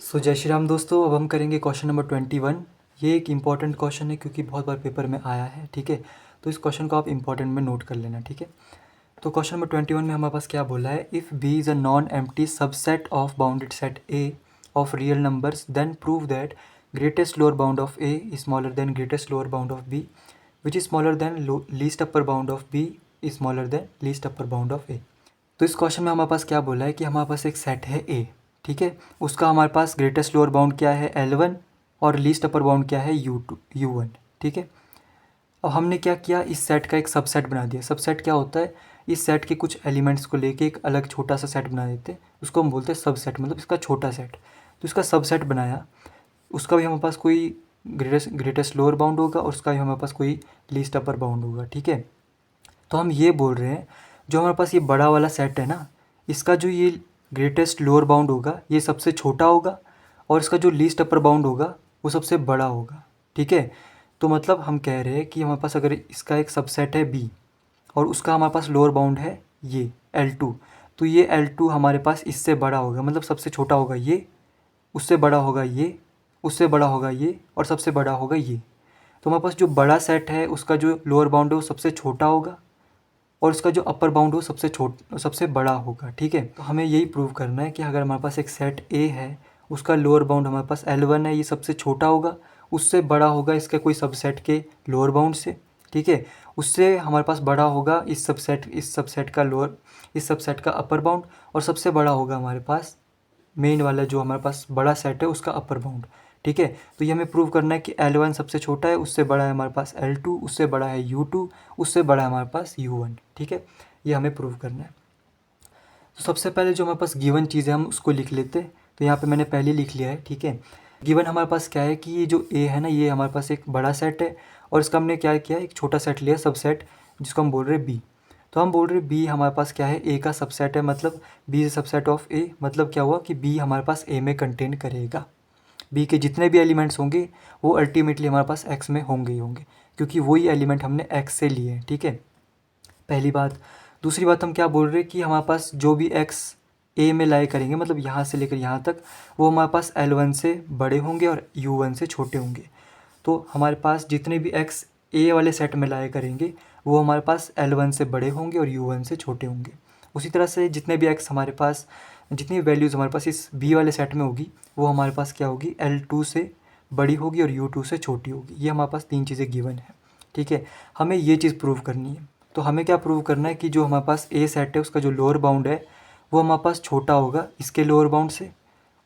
जय श्री राम दोस्तों। अब हम करेंगे क्वेश्चन नंबर 21। ये एक इम्पॉर्टेंट क्वेश्चन है क्योंकि बहुत बार पेपर में आया है। ठीक है, तो इस क्वेश्चन को आप इम्पॉर्टेंट में नोट कर लेना। ठीक है, तो क्वेश्चन नंबर 21 में हमारे पास क्या बोला है, if B is a non empty subset of bounded set A of real numbers then prove that greatest lower bound of A is smaller than greatest lower bound of B which is smaller than least upper bound of B is smaller than least upper bound of A. तो इस question में हमारे पास क्या बोला है कि हमारे पास एक सेट है ए। ठीक है, उसका हमारे पास ग्रेटेस्ट लोअर बाउंड क्या है L1 और लीस्ट अपर बाउंड क्या है U1। ठीक है, अब हमने क्या किया, इस सेट का एक सबसेट बना दिया। सबसेट क्या होता है, इस सेट के कुछ एलिमेंट्स को लेके एक अलग छोटा सा सेट बना देते हैं, उसको हम बोलते हैं सबसेट, मतलब इसका छोटा सेट। तो इसका सबसेट बनाया, उसका भी हमारे पास कोई ग्रेटेस्ट लोअर बाउंड होगा और उसका भी हमारे पास कोई लीस्ट अपर बाउंड होगा। ठीक है, तो हम ये बोल रहे हैं जो हमारे पास ये बड़ा वाला सेट है ना, इसका जो ये ग्रेटेस्ट लोअर बाउंड होगा ये सबसे छोटा होगा और इसका जो लीस्ट अपर बाउंड होगा वो सबसे बड़ा होगा। ठीक है, तो मतलब हम कह रहे हैं कि हमारे पास अगर इसका एक सबसेट है बी और उसका हमारे पास लोअर बाउंड है ये L2, तो ये L2 हमारे पास इससे बड़ा होगा, मतलब सबसे छोटा होगा ये, उससे बड़ा होगा ये, उससे बड़ा होगा ये और सबसे बड़ा होगा ये। तो हमारे पास जो बड़ा सेट है उसका जो लोअर बाउंड है वो सबसे छोटा होगा और इसका जो अपर बाउंड हो सबसे बड़ा होगा। ठीक है, तो हमें यही प्रूव करना है कि अगर हमारे पास एक सेट ए है, उसका लोअर बाउंड हमारे पास L1 है, ये सबसे छोटा होगा, उससे बड़ा होगा इसके कोई सबसेट के लोअर बाउंड से। ठीक है, उससे हमारे पास बड़ा होगा इस सबसेट का अपर बाउंड और सबसे बड़ा होगा हमारे पास मेन वाला जो हमारे पास बड़ा सेट है उसका अपर बाउंड। ठीक है, तो ये हमें प्रूव करना है कि L1 सबसे छोटा है, उससे बड़ा है हमारे पास L2, उससे बड़ा है U2, उससे बड़ा है हमारे पास U1। ठीक है, ये हमें प्रूव करना है। तो सबसे पहले जो हमारे पास गिवन चीज़ है हम उसको लिख लेते हैं। तो यहाँ पे मैंने पहले लिख लिया है। ठीक है, गिवन हमारे पास क्या है कि ये जो A है ना, ये हमारे पास एक बड़ा सेट है और इसका हमने क्या किया, एक छोटा सेट लिया सबसेट, जिसको हम बोल रहे हैं B। तो हम बोल रहे हैं B हमारे पास क्या है, A का सबसेट है, मतलब B is subset of A। मतलब क्या हुआ कि B हमारे पास A में कंटेन करेगा। बी के जितने भी एलिमेंट्स होंगे वो अल्टीमेटली हमारे पास एक्स में होंगे ही होंगे, क्योंकि वही एलिमेंट हमने एक्स से लिए हैं। ठीक है, पहली बात। दूसरी बात, हम क्या बोल रहे हैं कि हमारे पास जो भी एक्स ए में लाए करेंगे, मतलब यहाँ से लेकर यहाँ तक, वो हमारे पास L1 से बड़े होंगे और U1 से छोटे होंगे। तो हमारे पास जितने भी एक्स ए वाले सेट में लाए करेंगे वो हमारे पास L1 से बड़े होंगे और U1 से छोटे होंगे। उसी तरह से जितने भी एक्स हमारे पास, जितनी वैल्यूज़ हमारे पास इस बी वाले सेट में होगी वो हमारे पास क्या होगी, L2 से बड़ी होगी और U2 से छोटी होगी। ये हमारे पास तीन चीज़ें गिवन है। ठीक है, हमें ये चीज़ प्रूव करनी है। तो हमें क्या प्रूव करना है कि जो हमारे पास ए सेट है उसका जो लोअर बाउंड है वो हमारे पास छोटा होगा इसके लोअर बाउंड से,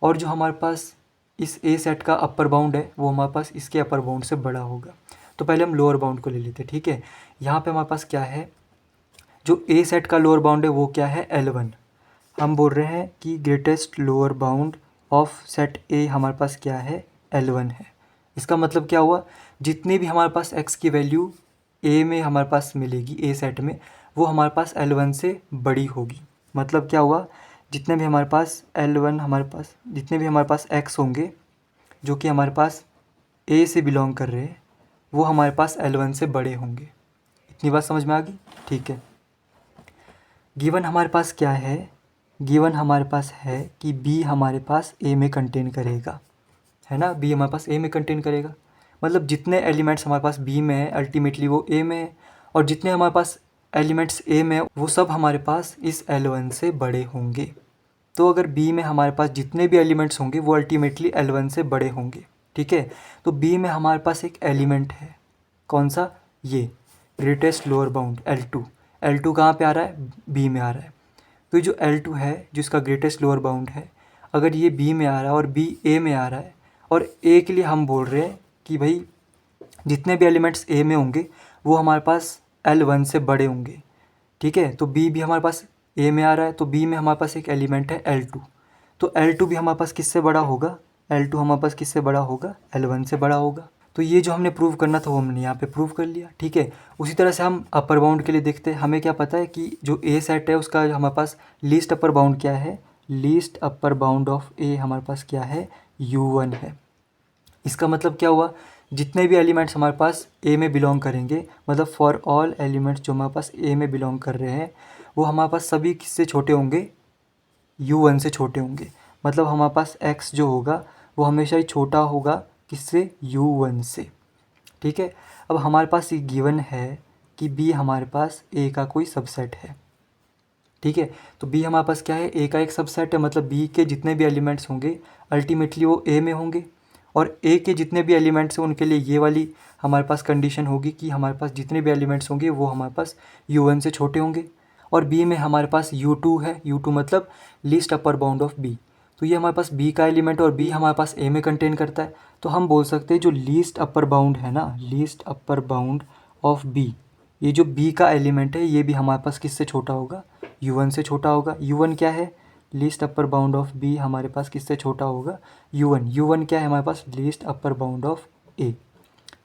और जो हमारे पास इस ए सेट का अपर बाउंड है वो हमारे पास इसके अपर बाउंड से बड़ा होगा। तो पहले हम लोअर बाउंड को ले लेते हैं। ठीक है, यहाँ पे हमारे पास क्या है, जो ए सेट का लोअर बाउंड है वो क्या है, L1। हम बोल रहे हैं कि greatest lower bound of set ए हमारे पास क्या है, L1 है। इसका मतलब क्या हुआ, जितनी भी हमारे पास x की वैल्यू ए में हमारे पास मिलेगी, ए सेट में, वो हमारे पास L1 से बड़ी होगी। मतलब क्या हुआ, जितने भी हमारे पास जितने भी हमारे पास x होंगे जो कि हमारे पास ए से बिलोंग कर रहे हैं वो हमारे पास L1 से बड़े होंगे। इतनी बात समझ में आ गई। ठीक है, गिवन हमारे पास क्या है, गिवन हमारे पास है कि B हमारे पास A में कंटेन करेगा, है ना। B हमारे पास A में कंटेन करेगा, मतलब जितने एलिमेंट्स हमारे पास B में है अल्टीमेटली वो A में है, और जितने हमारे पास एलिमेंट्स A में है वो सब हमारे पास इस L1 से बड़े होंगे। तो अगर B में हमारे पास जितने भी एलिमेंट्स होंगे वो अल्टीमेटली L1 से बड़े होंगे। ठीक है, तो B में हमारे पास एक एलिमेंट है, कौन सा, ये greatest lower bound L2। L2 कहाँ पे आ रहा है, B में आ रहा है। तो जो L2 है जिसका ग्रेटेस्ट लोअर बाउंड है, अगर ये B में आ रहा है और B A में आ रहा है, और A के लिए हम बोल रहे हैं कि भाई जितने भी एलिमेंट्स A में होंगे वो हमारे पास L1 से बड़े होंगे। ठीक है, तो B भी हमारे पास A में आ रहा है, तो B में हमारे पास एक एलिमेंट है L2। तो L2 भी हमारे पास किससे बड़ा होगा, L2 हमारे पास किससे बड़ा होगा, L1 से बड़ा होगा। तो ये जो हमने प्रूव करना था वो हमने यहाँ पे प्रूव कर लिया। ठीक है, उसी तरह से हम अपर बाउंड के लिए देखते हैं। हमें क्या पता है कि जो ए सेट है उसका हमारे पास लीस्ट अपर बाउंड क्या है, लीस्ट अपर बाउंड ऑफ ए हमारे पास क्या है, U1 है। इसका मतलब क्या हुआ, जितने भी एलिमेंट्स हमारे पास ए में बिलोंग करेंगे, मतलब फॉर ऑल एलिमेंट्स जो हमारे पास ए में बिलोंग कर रहे हैं वो हमारे पास सभी किससे छोटे होंगे, U1 से छोटे होंगे। मतलब हमारे पास x जो होगा वो हमेशा ही छोटा होगा किससे, u1 से। ठीक है, अब हमारे पास ये गिवन है कि b हमारे पास a का कोई सबसेट है। ठीक है, तो b हमारे पास क्या है, a का एक सबसेट है, मतलब b के जितने भी एलिमेंट्स होंगे अल्टीमेटली वो a में होंगे, और a के जितने भी एलिमेंट्स हैं उनके लिए ये वाली हमारे पास कंडीशन होगी कि हमारे पास जितने भी एलिमेंट्स होंगे वो हमारे पास u1 से छोटे होंगे। और b में हमारे पास u2 है, u2 मतलब least upper bound of b। तो ये हमारे पास b का एलिमेंट और b हमारे पास a में कंटेन करता है। तो हम बोल सकते हैं जो लीस्ट अपर बाउंड है ना, least upper bound of b, ये जो b का एलिमेंट है ये भी हमारे पास किससे छोटा होगा, u1 से छोटा होगा। u1 क्या है, least upper bound of b हमारे पास किससे छोटा होगा, u1। u1 क्या है हमारे पास, least upper bound of a।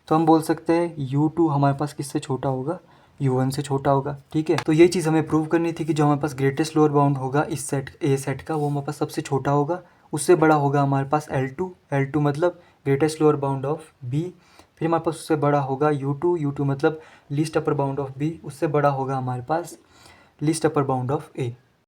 तो हम बोल सकते हैं u2 हमारे पास किससे छोटा होगा, u1 से छोटा होगा। ठीक है, तो ये चीज़ हमें प्रूव करनी थी कि जो हमारे पास ग्रेटेस्ट लोअर बाउंड होगा इस सेट ए सेट का, वो हमारे पास सबसे छोटा होगा, उससे बड़ा होगा हमारे पास L2। L2 मतलब greatest lower bound of B। फिर हमारे पास उससे बड़ा होगा U2। U2 मतलब least upper bound of B, उससे बड़ा होगा हमारे पास least upper bound of A।